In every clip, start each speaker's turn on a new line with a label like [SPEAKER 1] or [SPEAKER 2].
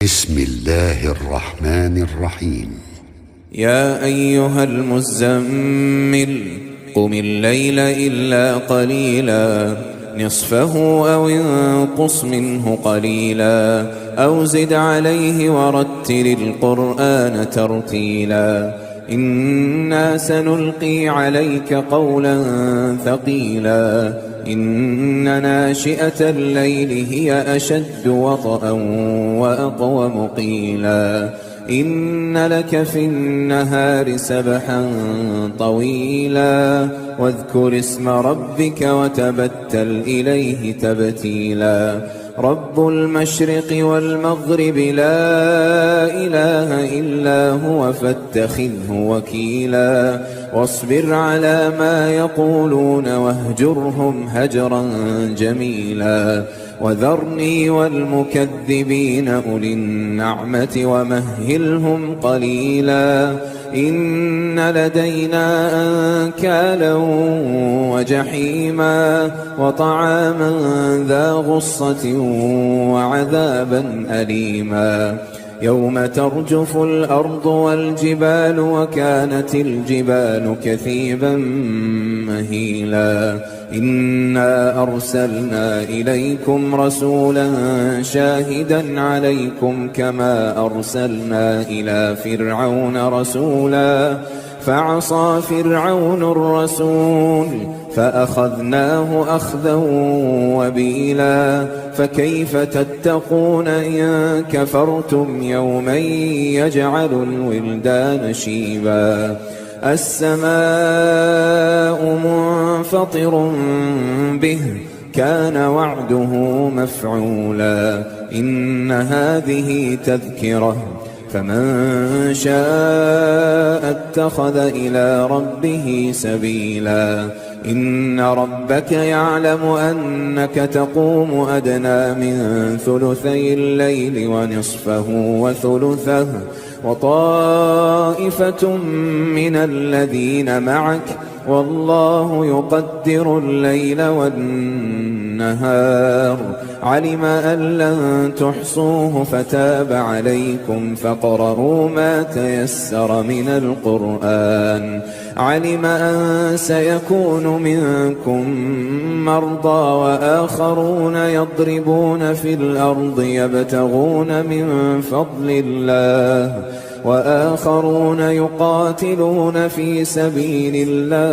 [SPEAKER 1] بسم الله الرحمن الرحيم.
[SPEAKER 2] يا أيها المزمل قم الليل إلا قليلا نصفه أو انقص منه قليلا أو زد عليه ورتل القرآن ترتيلا إنا سنلقي عليك قولا ثقيلا إن ناشئة الليل هي أشد وطئا وأقوم قيلا إن لك في النهار سبحا طويلا واذكر اسم ربك وتبتل إليه تبتيلا رب المشرق والمغرب لا إله إلا هو فاتخذه وكيلا واصبر على ما يقولون واهجرهم هجرا جميلا وذرني والمكذبين أولي النعمة ومهلهم قليلا إن لدينا أنكالا وجحيما وطعاما ذا غصة وعذابا أليما يوم ترجف الأرض والجبال وكانت الجبال كثيبا مهيلا إنا أرسلنا إليكم رسولا شاهدا عليكم كما أرسلنا إلى فرعون رسولا فعصى فرعون الرسول فأخذناه أخذا وبيلا فكيف تتقون إن كفرتم يوما يجعل الولدان شيبا السماء منفطر به كان وعده مفعولا إن هذه تذكرة فمن شاء اتخذ إلى ربه سبيلا إن ربك يعلم أنك تقوم أدنى من ثلثي الليل ونصفه وثلثه وطائفة من الذين معك والله يقدر الليل والنهار علم أن لن تحصوه فتاب عليكم فاقرؤوا ما تيسر من القرآن علم أن سيكون منكم مرضى وآخرون يضربون في الأرض يبتغون من فضل الله وآخرون يقاتلون في سبيل الله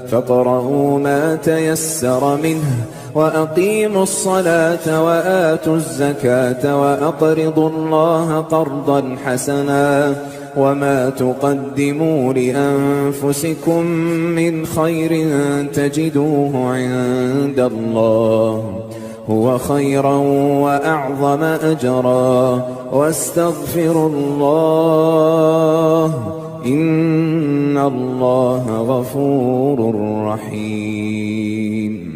[SPEAKER 2] فاقرؤوا ما تيسر منه وأقيموا الصلاة وآتوا الزكاة وأقرضوا الله قرضا حسنا وما تقدموا لأنفسكم من خير تجدوه عند الله هو خيرا وأعظم أجرا واستغفروا الله إن الله غفور رحيم.